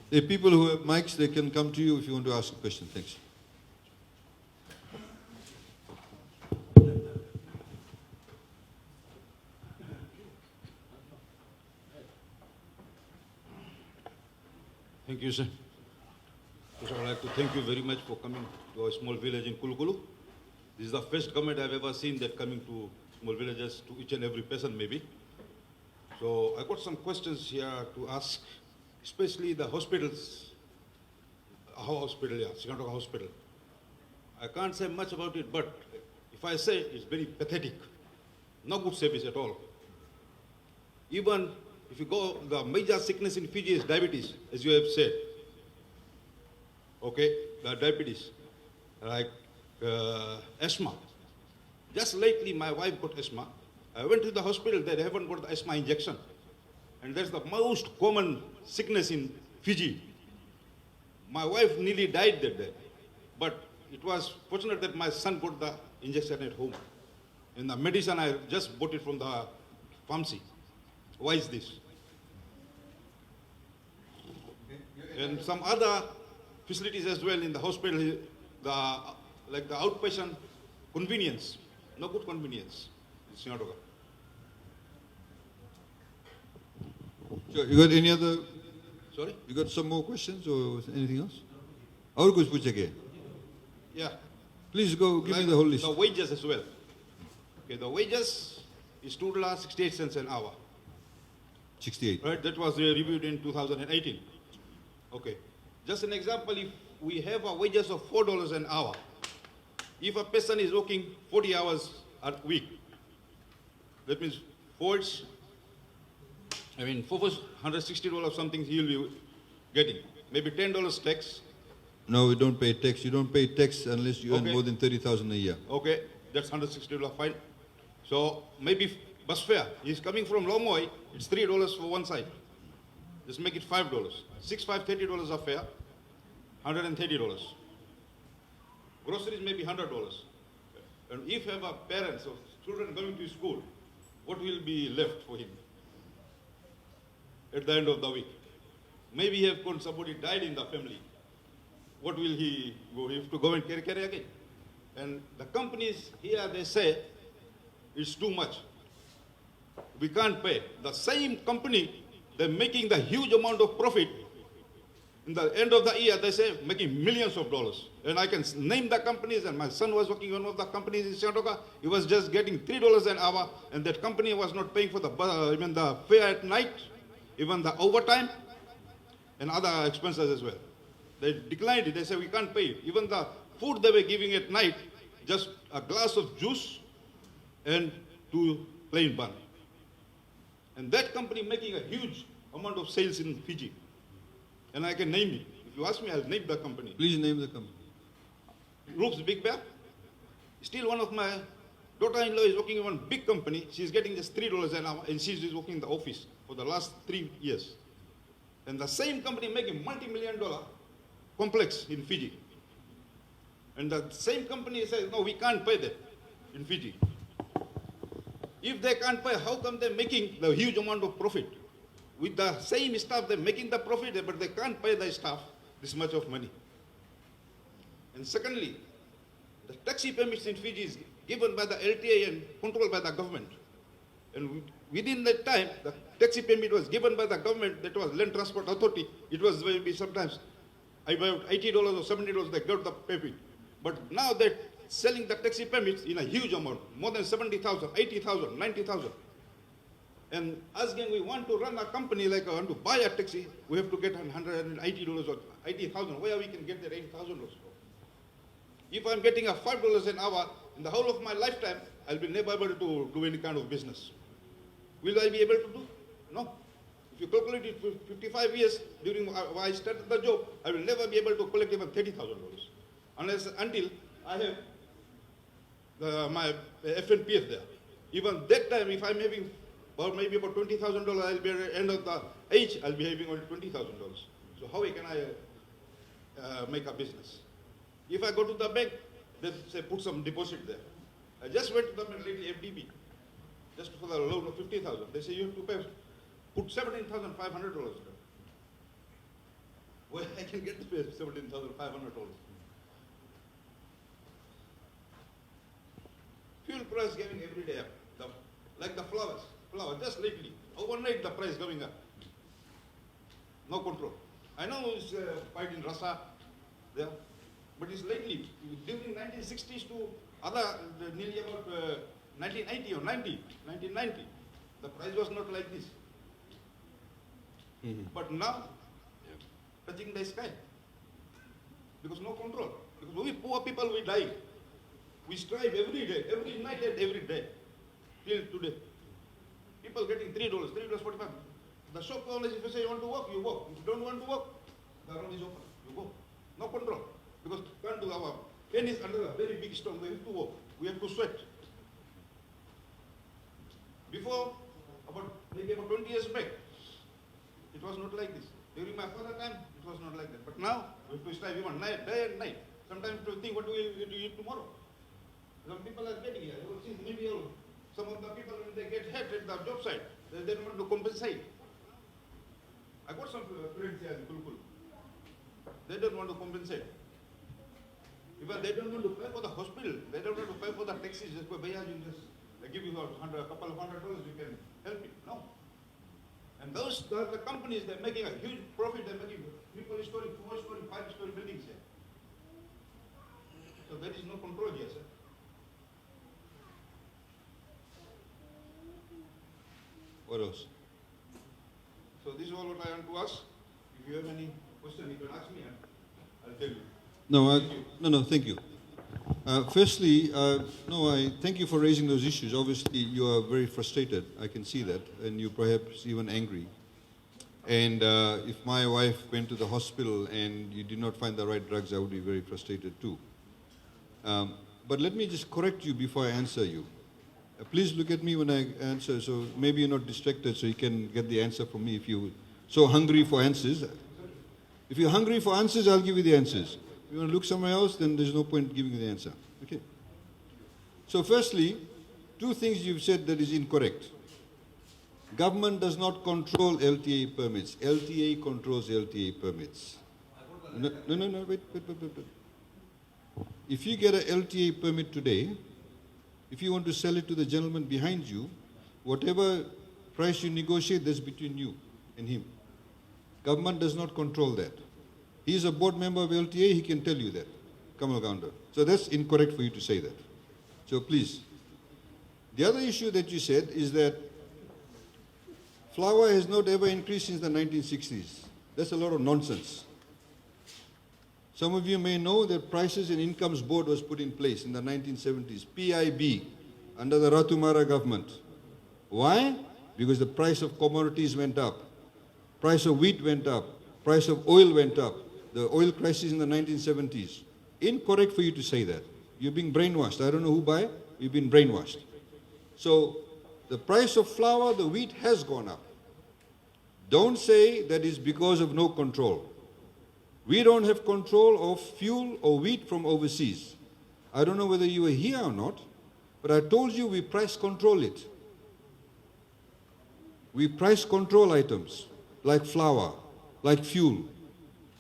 The people who have mics, they can come to you if you want to ask a question. Thanks. Thank you, sir. First, I would like to thank you very much for coming to our small village in Kulukulu. This is the first comment I've ever seen that coming to small villages to each and every person maybe. So I got some questions here to ask, especially the hospitals. Our hospital, yeah, Sigatoka Hospital. I can't say much about it, but if I say it's very pathetic. No good service at all. Even if you go, the major sickness in Fiji is diabetes, as you have said. Okay, the diabetes, like asthma. Just lately, my wife got asthma. I went to the hospital, they haven't got the asthma injection. And that's the most common sickness in Fiji. My wife nearly died that day. But it was fortunate that my son got the injection at home. And the medicine, I just bought it from the pharmacy. Why is this? And some other facilities as well in the hospital, like the outpatient convenience, no good convenience in Sigatoka. Sure. You got any other? Sorry? You got some more questions or anything else? Or kuch puchege? Yeah. Please go, give me the whole list. The wages as well. Okay, the wages is $2.68 an hour. 68. Right, that was reviewed in 2018. Okay. Just an example, if we have a wages of $4 an hour, if a person is working 40 hours a week, that means $460 something he'll be getting. Maybe $10 tax. No, we don't pay tax. You don't pay tax unless you earn more than 30,000 a year. Okay, that's $160 fine. So maybe bus fare. He's coming from Lomoy, it's $3 for one side. Just make it $5. $30 a fare, $130. Groceries maybe $100. And if you have a parents or children going to school, what will be left for him at the end of the week? Maybe somebody died in the family. What will he go? He have to go and carry again. And the companies here, they say, it's too much. We can't pay. The same company, they're making the huge amount of profit. In the end of the year, they say, making millions of dollars. And I can name the companies, and my son was working on one of the companies in Sigatoka. He was just getting $3 an hour, and that company was not paying for even the fare at night, even the overtime, and other expenses as well. They declined it. They said, we can't pay it. Even the food they were giving at night, just a glass of juice and 2 plain bun. And that company making a huge amount of sales in Fiji. And I can name it. If you ask me, I'll name the company. Please name the company. Roof's Big Bear. Still one of my daughter-in-law is working in one big company. She's getting just $3 an hour, and she's working in the office for the last 3 years. And the same company making multi-million-dollar complex in Fiji. And the same company says, no, we can't pay that in Fiji. If they can't pay, how come they're making the huge amount of profit? With the same staff, they're making the profit, but they can't pay the staff this much of money. And secondly, the taxi permits in Fiji is given by the LTA and controlled by the government. And within that time, the taxi permit was given by the government, that was Land Transport Authority. It was maybe sometimes about $80 or $70 they got the permit. But now they're selling the taxi permits in a huge amount, more than 70,000, 80,000, 90,000. And us again, we want to run a company, like I want to buy a taxi, we have to get $180 or 80,000. Where we can get that $80,000 from? If I'm getting a $5 an hour in the whole of my lifetime, I'll be never able to do any kind of business. Will I be able to do? No. If you calculate it for 55 years during when I started the job, I will never be able to collect even $30,000 until I have my FNPF there. Even that time, if I'm having maybe about $20,000, I'll be at the end of the age, I'll be having only $20,000. So how can I make a business? If I go to the bank, they say put some deposit there. I just went to the bank lately, FDB, just for the loan of $50,000. They say you have to put $17,500 there. Where I can get the $17,500. Fuel price going every day up. Like the flowers, just lately. Overnight the price going up. No control. I know it's fight in Russia there, but it's lately. During 1960s to nearly about 1980 or 1990, the price was not like this. But now, touching the sky. Because no control. Because we poor people, we die. We strive every day, every night and every day, till today. People getting $3.45. The shop owners, if you say you want to work, you work. If you don't want to work, the road is open. You go. No control. Because can't do our pen is under a very big storm. We have to work. We have to sweat. Before, maybe about 20 years back, it was not like this. During my father time, it was not like that. But now, we have to strive even night, day and night. Sometimes to think what do we eat tomorrow. Some people are getting here. You will see maybe some of the people, when they get hit at the job site, they don't want to compensate. I got some friends here in Kulkul. They don't want to compensate. Even they don't want to pay for the hospital. They don't want to pay for the taxis. Just go, Bhaiya, you just give you a couple of $100, you can help it. No. And those are the companies, they're making a huge profit. They're making 3-story, 4-story, 5-story buildings here. So there is no control here, sir. What else? So this is all what I want to ask. If you have any question, you can ask me and I'll tell you. No, thank you. Firstly, I thank you for raising those issues. Obviously, you are very frustrated. I can see that, and you perhaps even angry. And if my wife went to the hospital and you did not find the right drugs, I would be very frustrated too. But let me just correct you before I answer you. Please look at me when I answer, so maybe you're not distracted, so you can get the answer from me if you're so hungry for answers. If you're hungry for answers, I'll give you the answers. If you want to look somewhere else, then there's no point giving you the answer. Okay? So firstly, two things you've said that is incorrect. Government does not control LTA permits. LTA controls LTA permits. No, wait. If you get a LTA permit today, if you want to sell it to the gentleman behind you, whatever price you negotiate, that's between you and him. Government does not control that. He is a board member of LTA, he can tell you that, Kamal Gounder. So that's incorrect for you to say that. So please. The other issue that you said is that flour has not ever increased since the 1960s. That's a lot of nonsense. Some of you may know that Prices and Incomes Board was put in place in the 1970s, PIB, under the Ratumara government. Why? Because the price of commodities went up. Price of wheat went up. Price of oil went up. The oil crisis in the 1970s. Incorrect for you to say that. You're being brainwashed. I don't know who by. You've been brainwashed. So the price of flour, the wheat has gone up. Don't say that it's because of no control. We don't have control of fuel or wheat from overseas. I don't know whether you were here or not, but I told you we price control it. We price control items like flour, like fuel,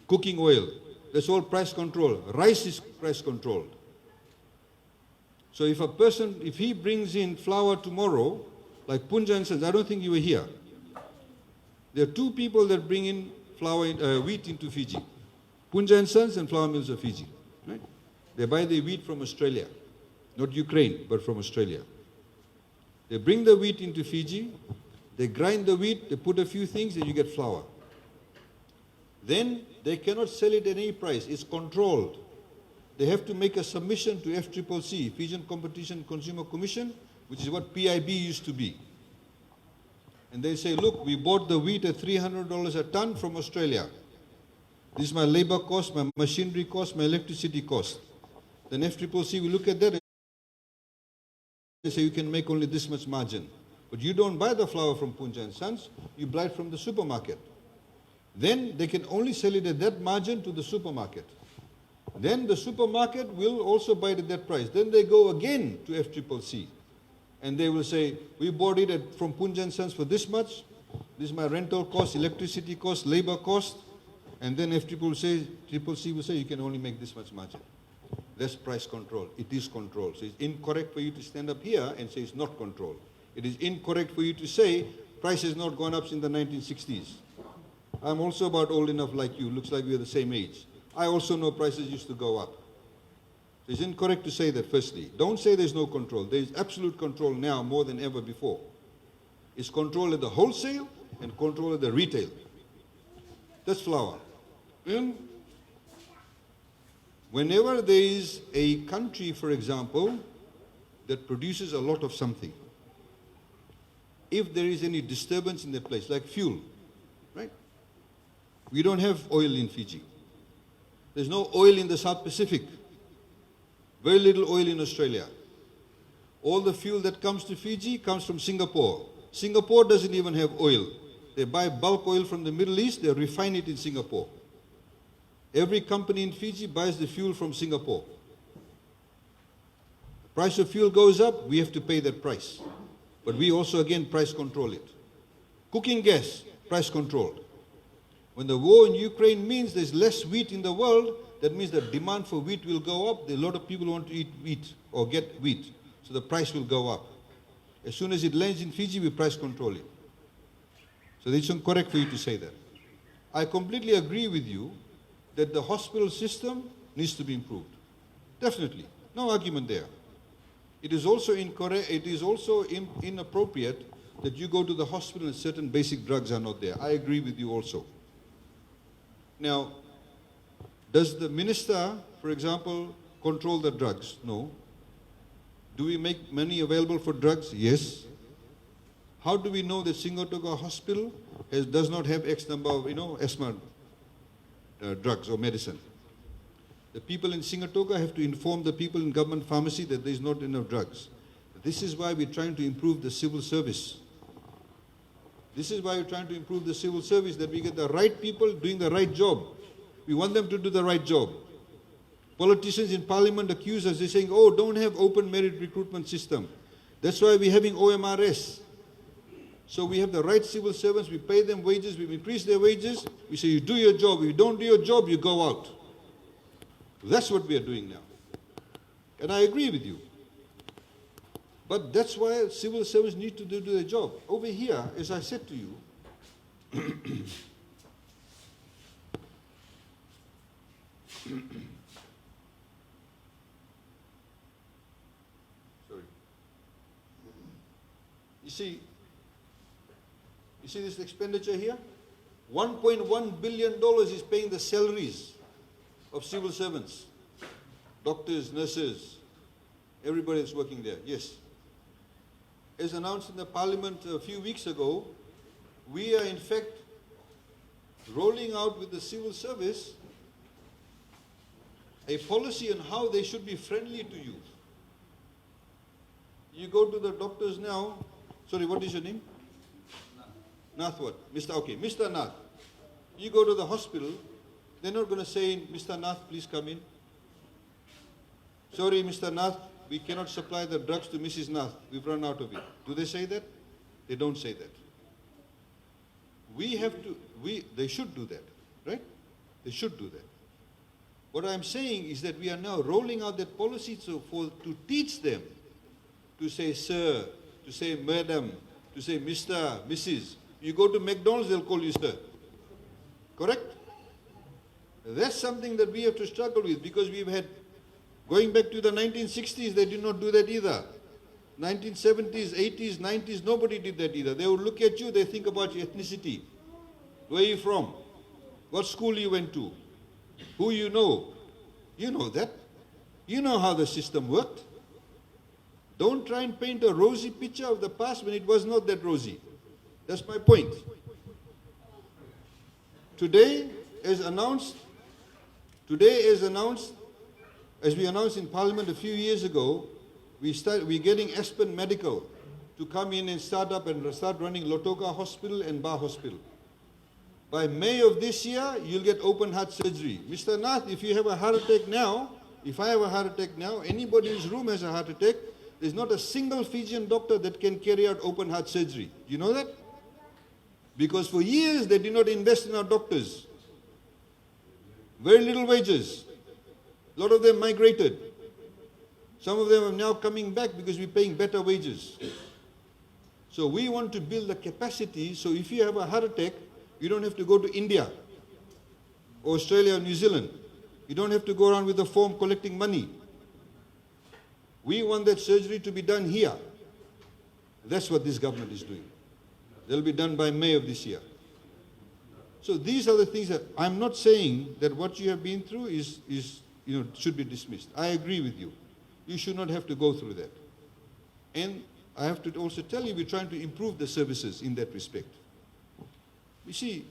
cooking oil. That's all price control. Rice is price controlled. So if a person, if he brings in flour tomorrow, like Punja and Sons, I don't think you were here. There are two people that bring in wheat into Fiji. Punja and Sons and Flour Mills of Fiji. Right? They buy the wheat from Australia. Not Ukraine, but from Australia. They bring the wheat into Fiji, they grind the wheat, they put a few things, and you get flour. Then they cannot sell it at any price. It's controlled. They have to make a submission to FCCC, Fijian Competition Consumer Commission, which is what PIB used to be. And they say, look, we bought the wheat at $300 a ton from Australia. This is my labor cost, my machinery cost, my electricity cost. Then FCCC will look at that and say you can make only this much margin. But you don't buy the flour from Punja and Sons, you buy it from the supermarket. Then they can only sell it at that margin to the supermarket. Then the supermarket will also buy it at that price. Then they go again to FCCC. And they will say, we bought it from Punja and Sons for this much. This is my rental cost, electricity cost, labor cost. And then Triple C will say you can only make this much margin. That's price control. It is control. So it's incorrect for you to stand up here and say it's not control. It is incorrect for you to say price has not gone up since the 1960s. I'm also about old enough like you. Looks like we're the same age. I also know prices used to go up. It's incorrect to say that, firstly. Don't say there's no control. There is absolute control now more than ever before. It's control at the wholesale and control at the retail. That's flour. Whenever there is a country, for example, that produces a lot of something, if there is any disturbance in that place, like fuel, right? We don't have oil in Fiji. There's no oil in the South Pacific. Very little oil in Australia. All the fuel that comes to Fiji comes from Singapore. Singapore doesn't even have oil. They buy bulk oil from the Middle East, they refine it in Singapore. Every company in Fiji buys the fuel from Singapore. The price of fuel goes up, we have to pay that price. But we also, again, price control it. Cooking gas, price controlled. When the war in Ukraine means there's less wheat in the world, that means the demand for wheat will go up. A lot of people want to eat wheat or get wheat. So the price will go up. As soon as it lands in Fiji, we price control it. So it's incorrect for you to say that. I completely agree with you that the hospital system needs to be improved. Definitely. No argument there. It is also incorrect, it is also inappropriate that you go to the hospital and certain basic drugs are not there. I agree with you also. Now, does the minister, for example, control the drugs? No. Do we make money available for drugs? Yes. How do we know that Sigatoka Hospital does not have X number of, asthma drugs or medicine? The people in Sigatoka have to inform the people in government pharmacy that there is not enough drugs. This is why we're trying to improve the civil service. This is why we're trying to improve the civil service, that we get the right people doing the right job. We want them to do the right job. Politicians in parliament accuse us, they're saying, oh, don't have open merit recruitment system. That's why we're having OMRS. So we have the right civil servants, we pay them wages, we increase their wages, we say you do your job, if you don't do your job, you go out. That's what we are doing now. And I agree with you. But that's why civil servants need to do their job. Over here, as I said to you, sorry. You see this expenditure here? $1.1 billion is paying the salaries of civil servants, doctors, nurses, everybody that's working there. Yes. As announced in the parliament a few weeks ago, we are in fact rolling out with the civil service a policy on how they should be friendly to you. You go to the doctors now, sorry, what is your name? Nath what? Mr. Nath. You go to the hospital, they're not going to say, Mr. Nath, please come in. Sorry, Mr. Nath, we cannot supply the drugs to Mrs. Nath. We've run out of it. Do they say that? They don't say that. They should do that, right? They should do that. What I'm saying is that we are now rolling out that policy to teach them to say sir, to say madam, to say Mr., Mrs. You go to McDonald's, they'll call you sir. Correct? That's something that we have to struggle with, because we've had, going back to the 1960s, they did not do that either. 1970s, 80s, 90s, nobody did that either. They would look at you, they think about your ethnicity. Where are you from? What school you went to? Who you know? You know that. You know how the system worked. Don't try and paint a rosy picture of the past when it was not that rosy. That's my point. Today, as we announced in Parliament a few years ago, we're getting Aspen Medical to come in and start running Sigatoka Hospital and Bar Hospital. By May of this year, you'll get open heart surgery. Mr. Nath, if you have a heart attack now, if I have a heart attack now, anybody in this room has a heart attack, there's not a single Fijian doctor that can carry out open heart surgery. Do you know that? Because for years, they did not invest in our doctors. Very little wages. A lot of them migrated. Some of them are now coming back because we're paying better wages. So we want to build the capacity, so if you have a heart attack, you don't have to go to India, or Australia or New Zealand. You don't have to go around with a form collecting money. We want that surgery to be done here. That's what this government is doing. They'll be done by May of this year. So these are the things that, I'm not saying that what you have been through is should be dismissed. I agree with you. You should not have to go through that. And I have to also tell you, we're trying to improve the services in that respect. You see,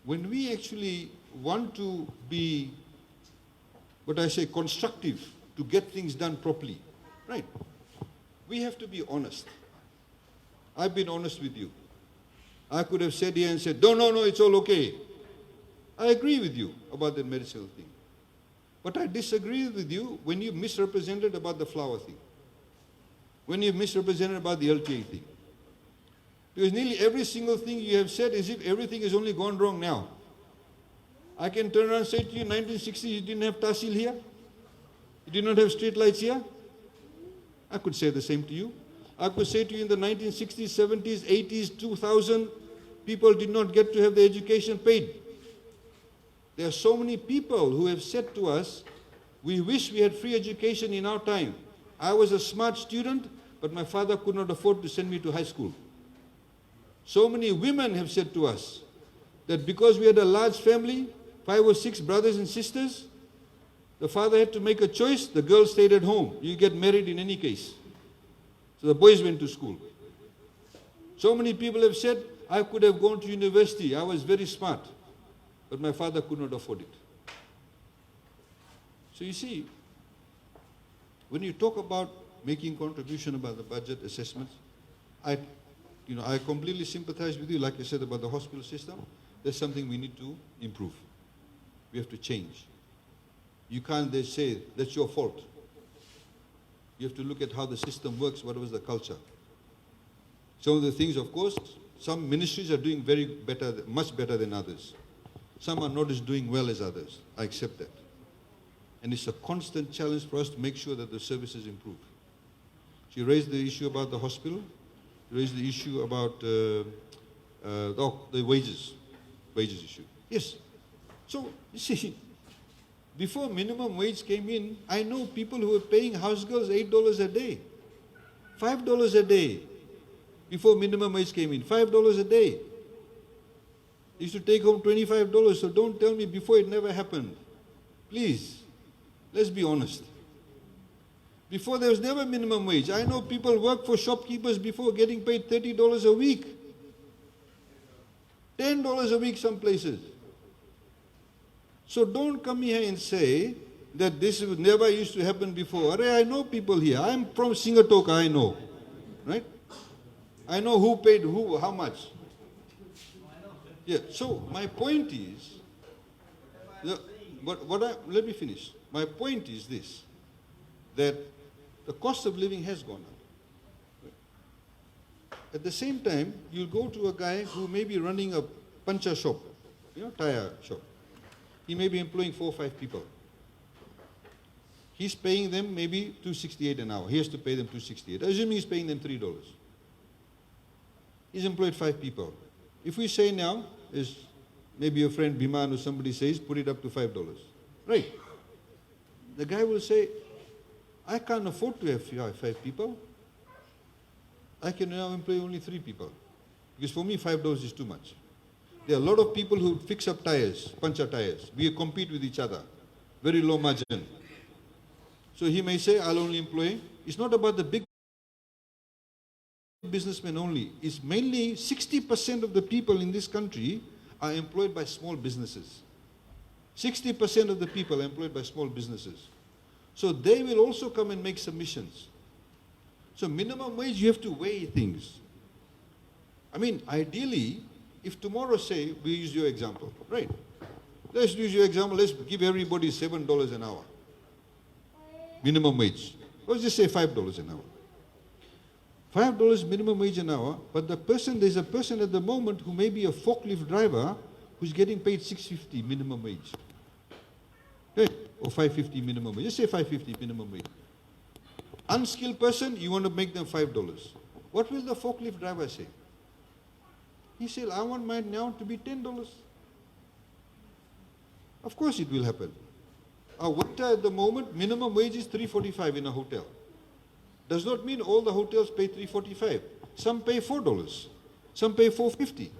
when we actually want to be, what I say, constructive, to get things done properly, right? We have to be honest. I've been honest with you. I could have said here and said, no, it's all okay. I agree with you about the medicinal thing. But I disagree with you when you misrepresented about the flower thing. When you misrepresented about the LTA thing. Because nearly every single thing you have said is if everything has only gone wrong now. I can turn around and say to you, 1960s you didn't have tahsil here? You did not have street lights here? I could say the same to you. I could say to you in the 1960s, 70s, 80s, 2000, people did not get to have their education paid. There are so many people who have said to us, we wish we had free education in our time. I was a smart student, but my father could not afford to send me to high school. So many women have said to us that because we had a large family, 5 or 6 brothers and sisters, the father had to make a choice, the girl stayed at home. You get married in any case. So the boys went to school. So many people have said, I could have gone to university, I was very smart, but my father could not afford it. So you see, when you talk about making contribution about the budget assessments, I completely sympathize with you, like I said about the hospital system. That's something we need to improve. We have to change. You can't then say, that's your fault. You have to look at how the system works, what was the culture. Some of the things, of course, some ministries are doing much better than others. Some are not as doing well as others. I accept that. And it's a constant challenge for us to make sure that the services improve. She raised the issue about the hospital, raised the issue about the wages issue. Yes. So, you see, before minimum wage came in, I know people who were paying house girls $8 a day, $5 a day, before minimum wage came in, $5 a day. They used to take home $25, so don't tell me before it never happened. Please, let's be honest. Before there was never minimum wage. I know people work for shopkeepers before getting paid $30 a week. $10 a week some places. So don't come here and say that this never used to happen before. I know people here. I'm from Sigatoka, I know. Right? I know who paid who, how much. Yeah, so my point is, let me finish. My point is this, that the cost of living has gone up. At the same time, you'll go to a guy who may be running a pancha shop, tire shop. He may be employing 4 or 5 people. He's paying them maybe $2.68 an hour. He has to pay them $2.68. Assuming he's paying them $3. He's employed 5 people. If we say now, as maybe your friend Biman or somebody says, put it up to $5. Right. The guy will say, I can't afford to have 5 people. I can now employ only 3 people. Because for me, $5 is too much. There are a lot of people who fix up tires, puncture tires. We compete with each other. Very low margin. So he may say, I'll only employ. It's not about the big businessmen only. It's mainly 60% of the people in this country are employed by small businesses. 60% of the people are employed by small businesses. So they will also come and make submissions. So minimum wage, you have to weigh things. I mean, ideally, if tomorrow, say, we use your example, right? Let's use your example, let's give everybody $7 an hour. Minimum wage. Let's just say $5 an hour. $5 minimum wage an hour, but there's a person at the moment who may be a forklift driver who's getting paid $6.50 minimum wage. or 550 minimum wage. Just say 550 minimum wage. Unskilled person, you want to make them $5. What will the forklift driver say? He said, I want mine now to be $10. Of course it will happen. Our waiter at the moment, minimum wage is $3.45 in a hotel. Does not mean all the hotels pay $3.45. Some pay $4. Some pay $4.50.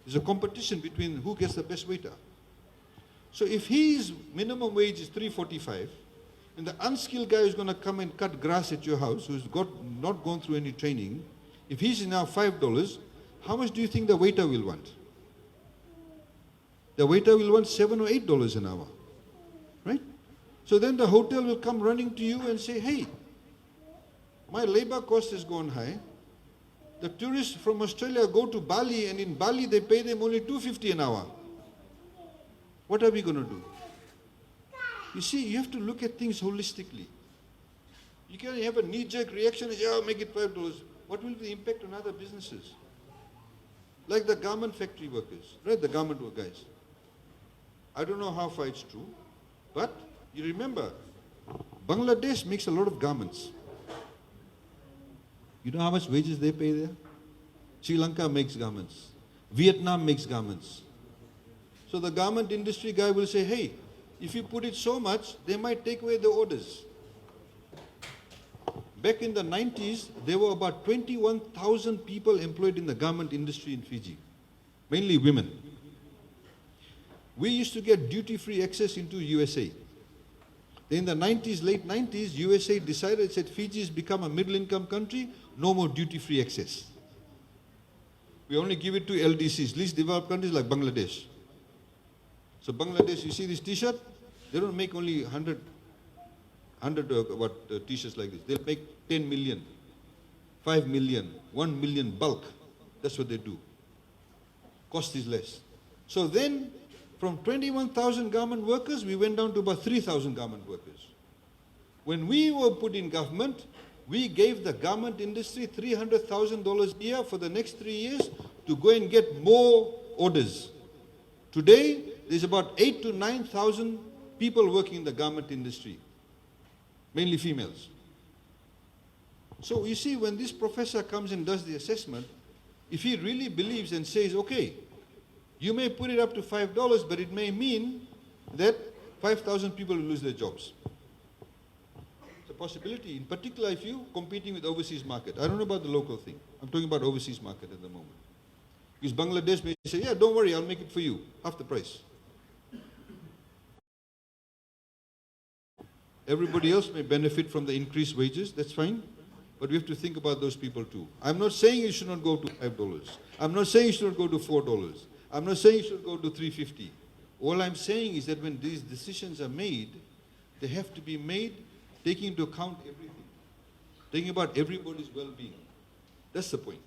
There's a competition between who gets the best waiter. So if his minimum wage is $3.45, and the unskilled guy who's going to come and cut grass at your house, who's not gone through any training, if he's now $5, how much do you think the waiter will want? The waiter will want $7 or $8 an hour, right? So then the hotel will come running to you and say, hey, my labor cost has gone high. The tourists from Australia go to Bali, and in Bali they pay them only $2.50 an hour. What are we going to do? You see, you have to look at things holistically. You can't have a knee-jerk reaction and say, oh, make it $5. What will be the impact on other businesses? Like the garment factory workers, right? The garment work guys. I don't know how far it's true, but you remember, Bangladesh makes a lot of garments. You know how much wages they pay there? Sri Lanka makes garments. Vietnam makes garments. So the garment industry guy will say, hey, if you put it so much, they might take away the orders. Back in the 90s, there were about 21,000 people employed in the garment industry in Fiji, mainly women. We used to get duty-free access into USA. Then in the 90s, late 90s, USA decided, said Fiji has become a middle-income country, no more duty-free access. We only give it to LDCs, least developed countries like Bangladesh. So Bangladesh, you see this T-shirt? They don't make only 100 T-shirts like this. They'll make 10 million, 5 million, 1 million bulk. That's what they do. Cost is less. So then, from 21,000 garment workers, we went down to about 3,000 garment workers. When we were put in government, we gave the garment industry $300,000 a year for the next 3 years to go and get more orders. Today, there's about 8,000 to 9,000 people working in the garment industry, mainly females. So you see, when this professor comes and does the assessment, if he really believes and says, okay, you may put it up to $5, but it may mean that 5,000 people will lose their jobs. It's a possibility, in particular if you're competing with overseas market. I don't know about the local thing. I'm talking about overseas market at the moment. Because Bangladesh may say, yeah, don't worry, I'll make it for you, half the price. Everybody else may benefit from the increased wages, that's fine. But we have to think about those people too. I'm not saying you should not go to $5. I'm not saying you should not go to $4. I'm not saying you should go to $3.50. All I'm saying is that when these decisions are made, they have to be made taking into account everything. Thinking about everybody's well-being. That's the point.